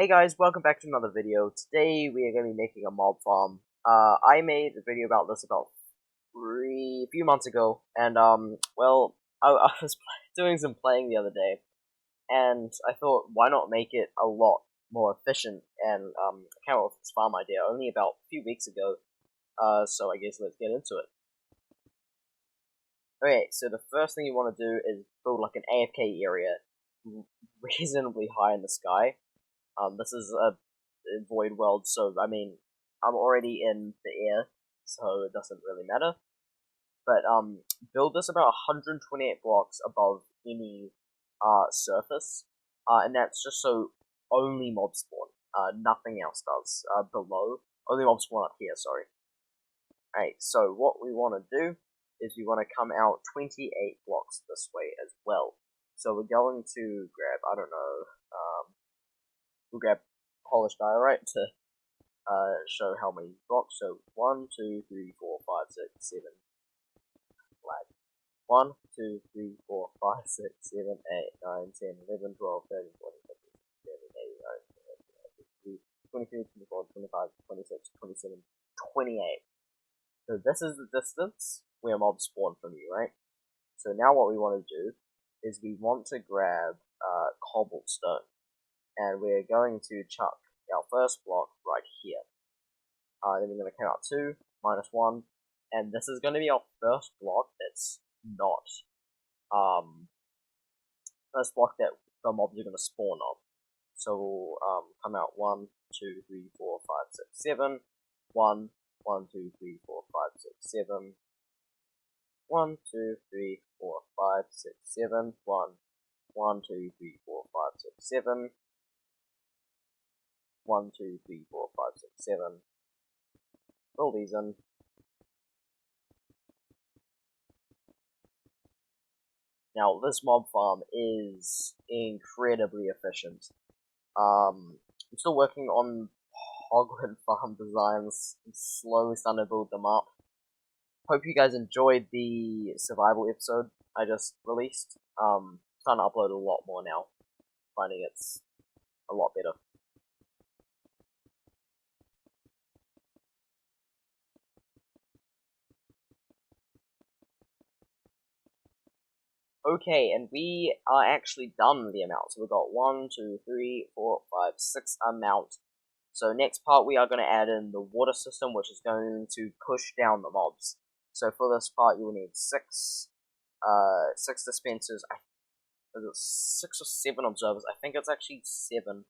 Hey guys, welcome back to another video. Today we are going to be making a mob farm. I made a video about this about a few months ago, and well, I was doing some playing the other day, and I thought, why not make it a lot more efficient, and I came up with this farm idea only about a few weeks ago, so I guess let's get into it. Okay, so the first thing you want to do is build like an AFK area reasonably high in the sky. This is a void world, so I mean, I'm already in the air, so it doesn't really matter. But build this about 128 blocks above any surface, and that's just so only mobs spawn. Nothing else does. Below, only mobs spawn up here. Sorry. Alright, so what we want to do is we want to come out 28 blocks this way as well. So we're going to grab, I don't know, we'll grab polished diorite to show how many blocks. So 1, 2, 3, 4, 5, 6, 7. Flag. 1, 2, 3, 4, 5, 6, 7, 8, 9, 10, 11, 12, 13, 14, 15, 16, 17, 18, 19, 20, 23, 24, 25, 26, 27, 28. So this is the distance where mobs spawn from you, right? So now what we want to do is we want to grab cobblestone, and we're going to chuck our first block right here. Then we're going to count out 2, -1, and this is going to be our first block that's not first block that the mobs are going to spawn on. So we'll come out 1, 2, 3, 4, 5, 6, 7, 1, 1, 2, 3, 4, 5, 6, 7, 1, 2, 3, 4, 5, 6, 7, 1, 1, 2, 3, 4, 5, 6, 7, 1, 2, 3, 4, 5, 6, 7. Fill these in. Now, this mob farm is incredibly efficient. I'm still working on Hogwarts farm designs. I'm slowly starting to build them up. Hope you guys enjoyed the survival episode I just released. Starting to upload a lot more now. Finding it's a lot better. Okay, and we are actually done the amount. So we've got 1, 2, 3, 4, 5, 6 amount. So next part we are going to add in the water system, which is going to push down the mobs. So for this part you will need 6 dispensers. Is it 6 or 7 observers? I think it's actually 7.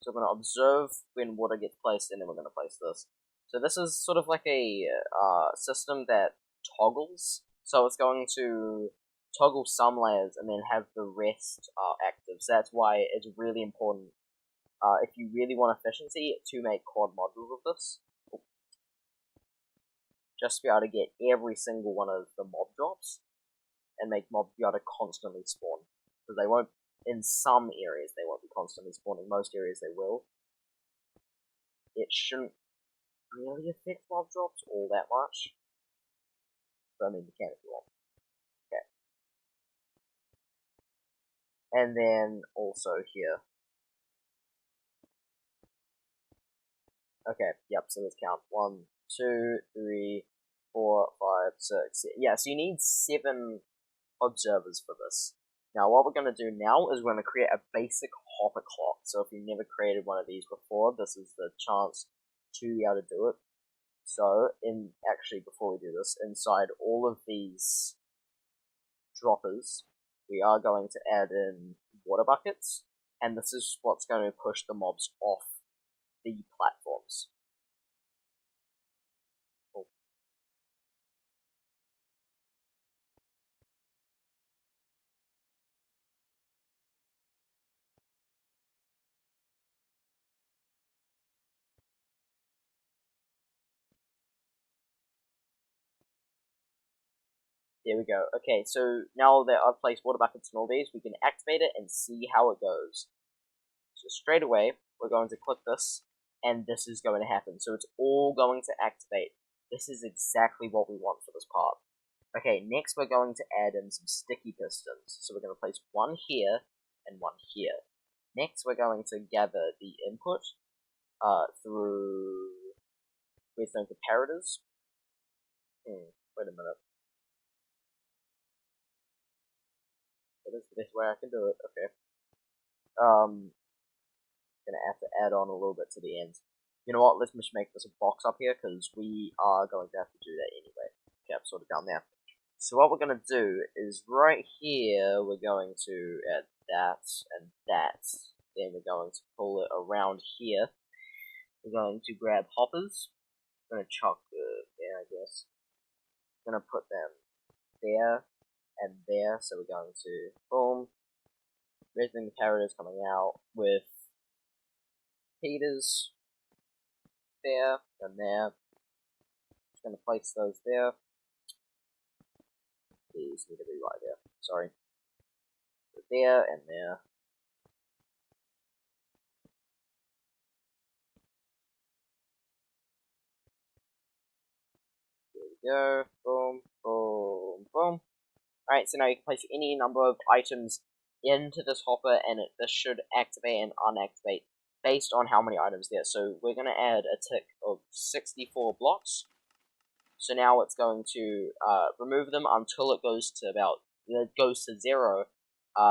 So we're going to observe when water gets placed, and then we're going to place this. So this is sort of like a system that toggles. So it's going to toggle some layers and then have the rest active. So that's why it's really important, if you really want efficiency, to make quad modules of this. Just to be able to get every single one of the mob drops, and make mobs be able to constantly spawn. Because they won't, in some areas they won't be constantly spawning, most areas they will. It shouldn't really affect mob drops all that much. But I mean, you can if you want. Okay. And then also here. Okay, yep, so let's count. 1, 2, 3, 4, 5, 6. Yeah, so you need 7 observers for this. Now, what we're going to do now is we're going to create a basic hopper clock. So if you've never created one of these before, this is the chance to be able to do it. So, before we do this, inside all of these droppers, we are going to add in water buckets, and this is what's going to push the mobs off the platforms. Cool. There we go. Okay, so now that I've placed water buckets in all these, we can activate it and see how it goes. So straight away, we're going to click this, and this is going to happen. So it's all going to activate. This is exactly what we want for this part. Okay, next we're going to add in some sticky pistons. So we're going to place one here and one here. Next, we're going to gather the input through redstone comparators. Wait a minute. That is the best way I can do it. Okay. Gonna have to add on a little bit to the end. You know what? Let's just make this a box up here because we are going to have to do that anyway. Okay, I've sort of down there. So what we're going to do is right here, we're going to add that and that. Then we're going to pull it around here. We're going to grab hoppers. I'm going to chuck there, I guess. I'm going to put them there and there. So we're going to, boom. Redstone comparators coming out with heaters there and there. Just going to place those there. These need to be right there. Sorry. There and there. There we go. Boom, boom, boom. Alright, so now you can place any number of items into this hopper, and this should activate and unactivate based on how many items there. So we're going to add a tick of 64 blocks. So now it's going to remove them until it goes to 0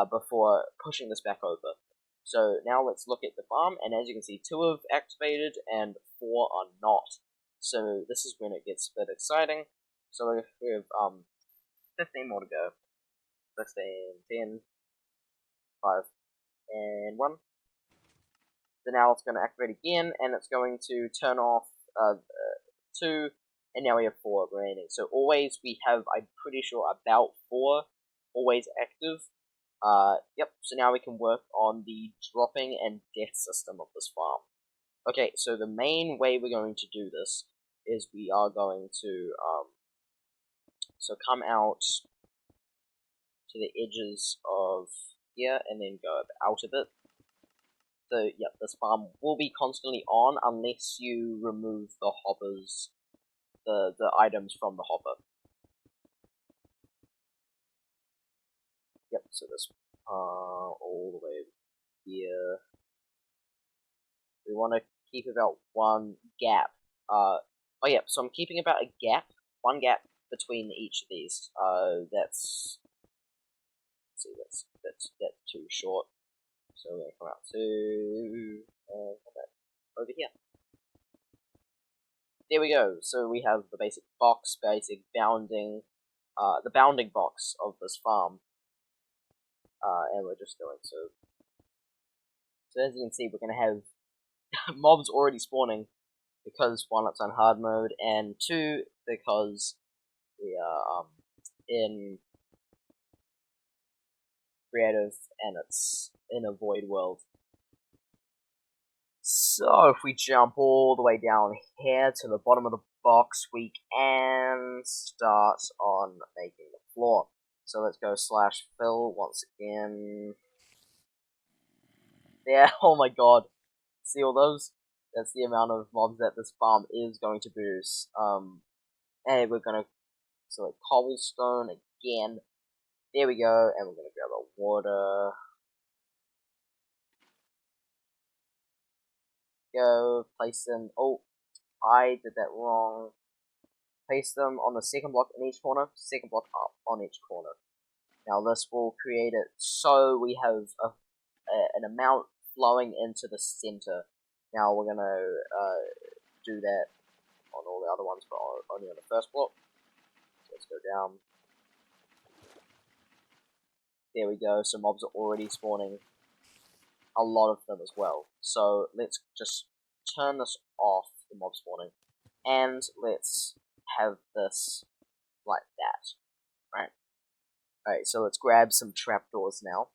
before pushing this back over. So now let's look at the farm, and as you can see, 2 have activated and 4 are not. So this is when it gets a bit exciting. So we have 15 more to go. 16, 10, 5, and 1. So now it's going to activate again, and it's going to turn off 2, and now we have 4 remaining. So always we have, I'm pretty sure, about 4 always active. Yep, so now we can work on the dropping and death system of this farm. Okay, so the main way we're going to do this is we are going to, so come out to the edges of here and then go out of it. So, yep, this farm will be constantly on unless you remove the hoppers, the items from the hopper. Yep, so this all the way here. We want to keep about 1 gap. Oh yeah, so I'm keeping about a gap, 1 gap between each of these. That's, let's see, that's too short. So we're gonna come out to over here. There we go. So we have the basic box, basic bounding, the bounding box of this farm. And we're just going to. So as you can see, we're gonna have mobs already spawning because 1, it's on hard mode, and 2, because we are in creative and it's in a void world. So if we jump all the way down here to the bottom of the box, we can start on making the floor. So let's go /fill once again. There, oh my god. See all those? That's the amount of mobs that this farm is going to produce. And we're gonna select cobblestone again. There we go, and we're gonna grab a water. Go, place them. Oh, I did that wrong. Place them on the second block in each corner, second block up on each corner. Now this will create it so we have an amount flowing into the center. Now we're gonna do that on all the other ones, but only on the first block. So let's go down. There we go, so mobs are already spawning. A lot of them as well. So let's just turn this off, the mob spawning, and let's have this like that, right? Alright, so let's grab some trapdoors now.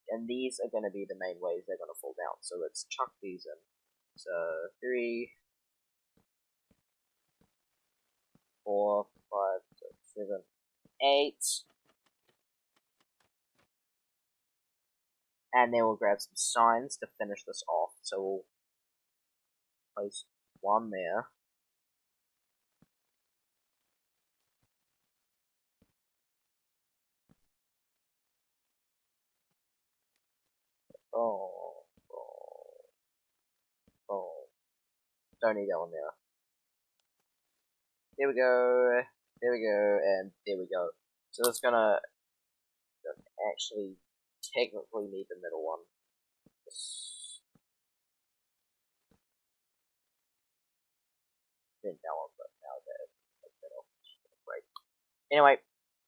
And these are going to be the main ways they're going to fall down. So let's chuck these in. So 3, 4, 5, 6, 7, 8. And then we'll grab some signs to finish this off. So we'll place 1 there. Oh, oh, oh. Don't need that one there. There we go. There we go, and there we go. So it's gonna actually technically need the middle one. Then that one, but now the middle. Great. Anyway,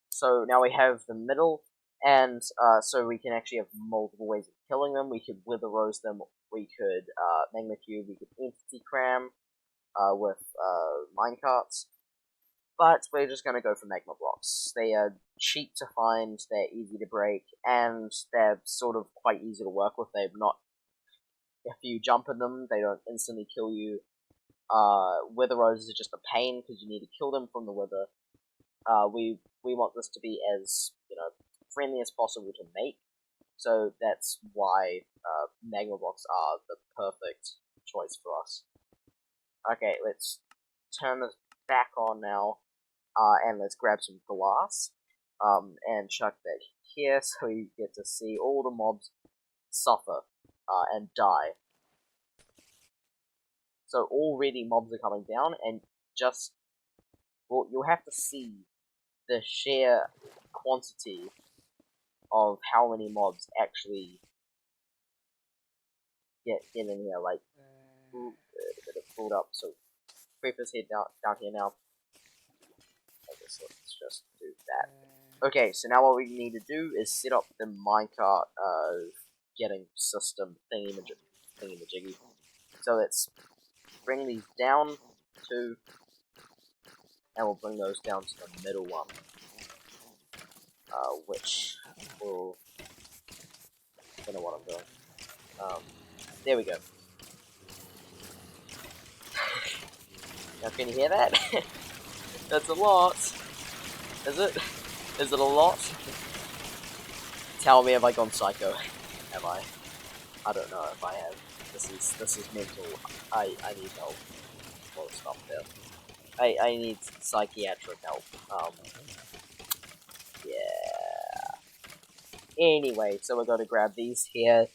so now we have the middle, and so we can actually have multiple ways of killing them. We could wither rose them. We could magma cube. We could entity cram with minecarts. But we're just gonna go for magma blocks. They are cheap to find, they're easy to break, and they're sort of quite easy to work with. They're not, if you jump in them, they don't instantly kill you. Wither roses are just a pain because you need to kill them from the wither. We want this to be as friendly as possible to make, so that's why magma blocks are the perfect choice for us. Okay, let's turn this back on now. And let's grab some glass, and chuck that here so you get to see all the mobs suffer, and die. So already mobs are coming down, and well, you'll have to see the sheer quantity of how many mobs actually get in here, like, a bit of pulled up, so creepers head down here now. So let's just do that. Okay, so now what we need to do is set up the minecart getting system thingy-majiggy. So let's bring these down to, and we'll bring those down to the middle one, which will, I don't know what I'm doing. There we go. Now can you hear that? That's a lot. Is it? Is it a lot? Tell me, have I gone psycho? Have I? I don't know if I have. This is mental. I need help. Well, stop there. I need psychiatric help. Yeah. Anyway, so we're gonna grab these here.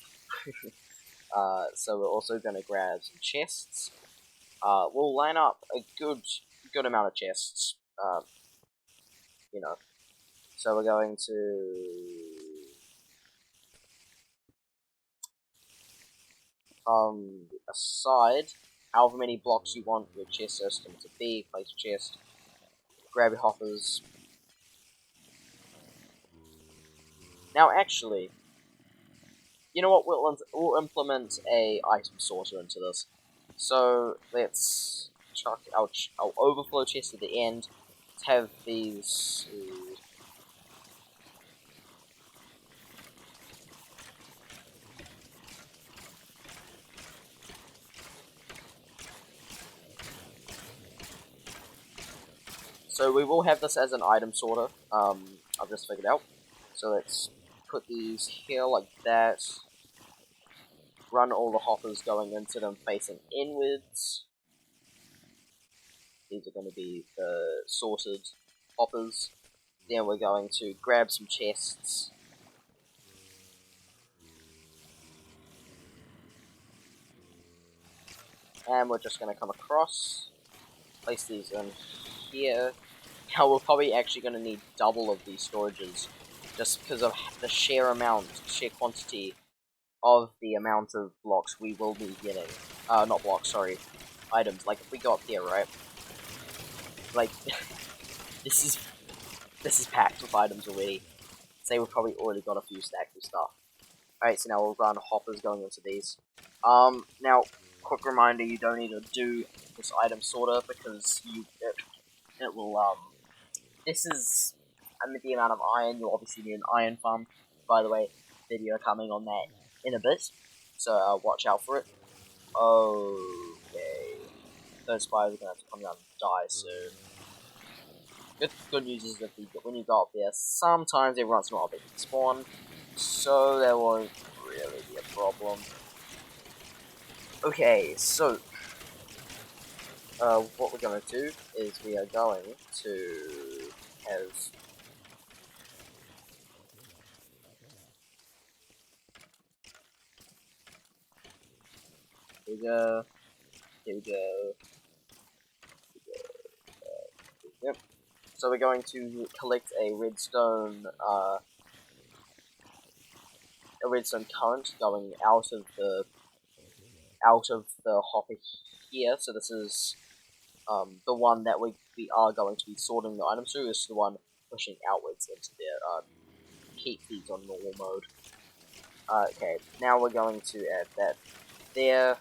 So we're also gonna grab some chests. We'll line up a good amount of chests. So we're going to aside however many blocks you want your chest system to be, place a chest, grab your hoppers. Now actually, you know what, we'll implement a item sorter into this. So let's chuck our overflow chest at the end. Let's have these. So we will have this as an item sorter. I've just figured out. So let's put these here like that. Run all the hoppers going into them facing inwards. These are going to be the sorted hoppers. Then we're going to grab some chests. And we're just going to come across. Place these in here. Now we're probably actually going to need double of these storages. Just because of the sheer quantity of the amount of blocks we will be getting. Not blocks, sorry. Items. Like, if we go up here, right? Like, this is packed with items already. Say we've probably already got a few stacks of stuff. Alright, so now we'll run hoppers going into these. Now, quick reminder, you don't need to do this item sorter because it will, this is the amount of iron. You'll obviously need an iron farm. By the way, video coming on that in a bit, so watch out for it. Okay. Those spiders are gonna have to come down and die soon. Good news is that when you go up there, sometimes every once in a while they can spawn, so that won't really be a problem. Okay, so what we're going to do is we are going to have Here we go. Here we go. Yep. So we're going to collect a redstone current going out of the hopper here. So this is the one that we are going to be sorting the items through. This is the one pushing outwards into there. Keep these on normal mode. Okay, now we're going to add that there.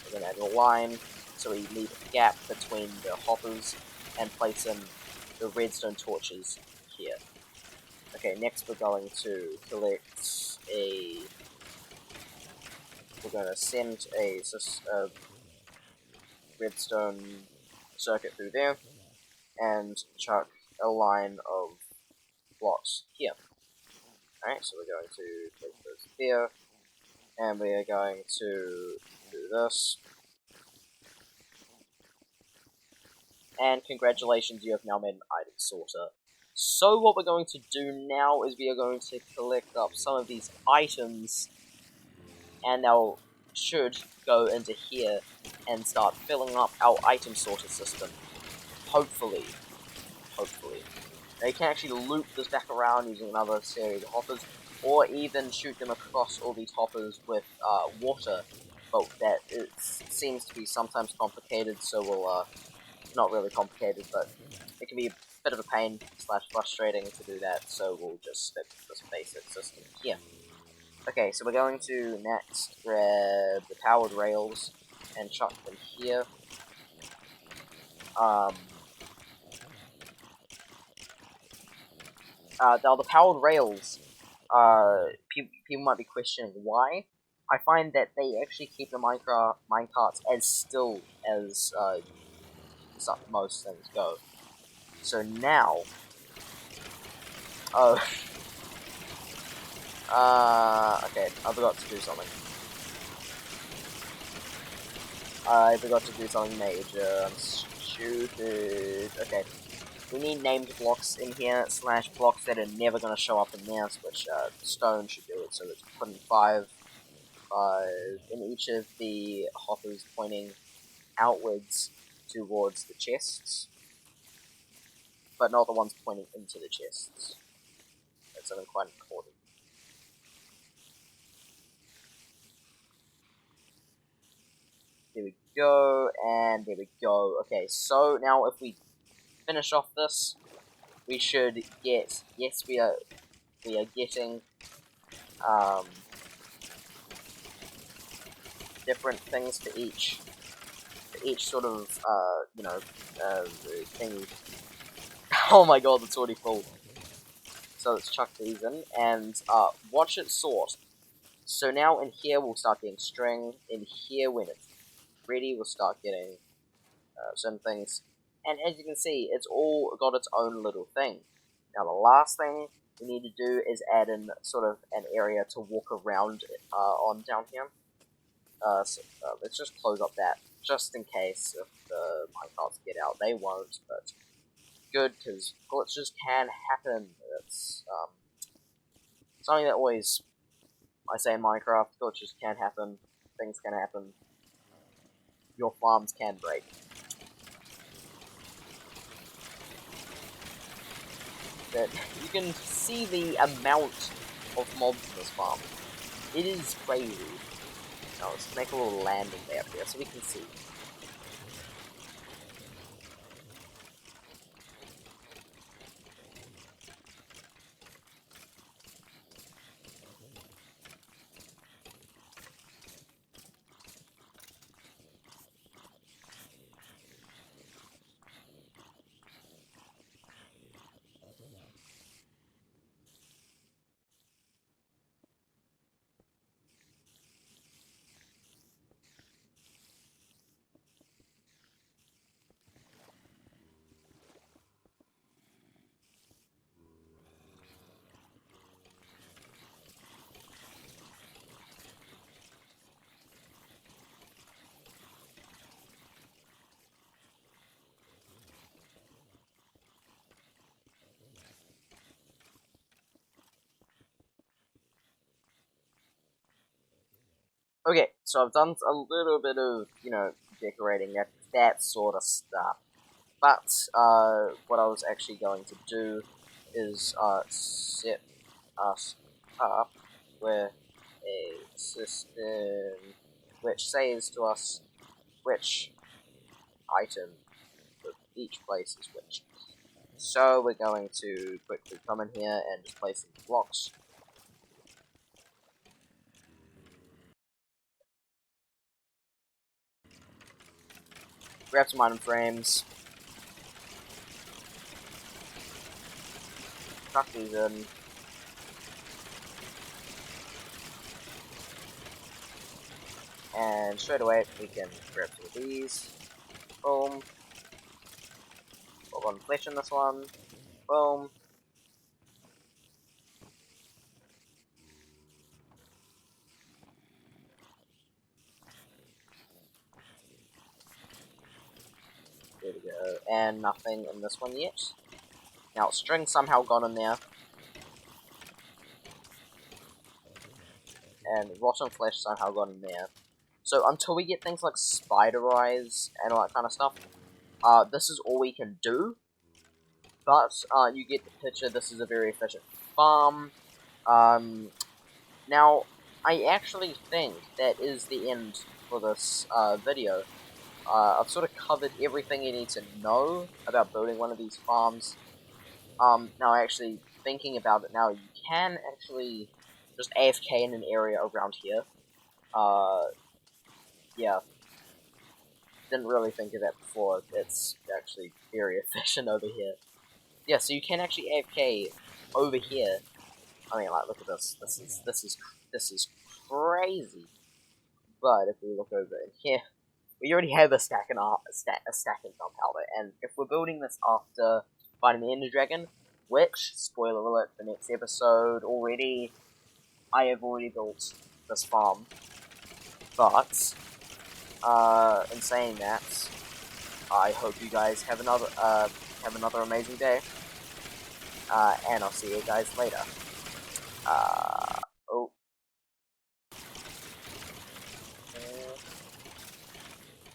We're going to add a line, so we leave a gap between the hoppers and place in the redstone torches here. Okay, next we're going to collect a... We're going to send a redstone circuit through there, and chuck a line of blocks here. Alright, so we're going to place those there, and we are going to do this. And congratulations, you have now made an item sorter. So what we're going to do now is we are going to collect up some of these items, and they'll should go into here and start filling up our item sorter system. Hopefully. Hopefully. Now you can actually loop this back around using another series of hoppers, or even shoot them across all these hoppers with water, but that seems to be sometimes complicated, so we'll, not really complicated, but it can be a bit of a pain / frustrating to do that, so we'll just stick with this basic system here. Okay, so we're going to next grab the powered rails and chuck them here. Now the powered rails, people might be questioning why. I find that they actually keep the minecarts as still as most things go. So now, oh, okay, I forgot to do something. I forgot to do something major. I'm stupid. Okay. We need named blocks in here, / blocks that are never going to show up in this, which stone should do it. So let's put in 5 in each of the hoppers pointing outwards towards the chests, but not the ones pointing into the chests. That's something quite important. There we go, and there we go. Okay, so now if we finish off this, we should get, yes, we are getting different things for each sort of thing. Oh my god, it's already full. So let's chuck these in and watch it sort. So now in here we'll start getting string. In here, when it's ready, we'll start getting some things. And as you can see, it's all got its own little thing. Now the last thing we need to do is add in sort of an area to walk around on down here. Let's just close up that, just in case if the minecarts get out. They won't, but good, because glitches can happen. It's something that always, I say in Minecraft, glitches can happen, things can happen, your farms can break. But you can see the amount of mobs in this farm. It is crazy. Now let's make a little landing there so we can see. Okay, so I've done a little bit of, decorating, that sort of stuff. But, what I was actually going to do is, set us up with a system which says to us which item of each place is which. So we're going to quickly come in here and just place some blocks. Grab some item frames. Chuck these in. And straight away we can grab some of these. Boom. Put one flesh in this one. Boom. There we go. And nothing in this one yet. Now, string somehow got in there. And rotten flesh somehow got in there. So until we get things like spider eyes and all that kind of stuff, this is all we can do. But, you get the picture, this is a very efficient farm. Now, I actually think that is the end for this, video. I've sort of covered everything you need to know about building one of these farms. Now actually, thinking about it now, you can actually just AFK in an area around here. Yeah. Didn't really think of that before. It's actually very efficient over here. Yeah, so you can actually AFK over here. I mean, like, look at this. This is crazy. But if we look over in here, we already have a stack and a stack in gunpowder, and if we're building this after fighting the Ender Dragon, which, spoiler alert, the next episode already, I have already built this farm. But, in saying that, I hope you guys have another amazing day, and I'll see you guys later. Oh.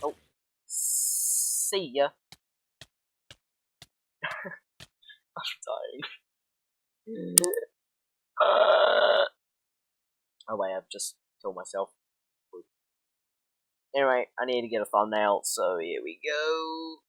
Oh. See ya. I'm dying. Oh wait, I've just killed myself. Anyway, I need to get a thumbnail, so here we go.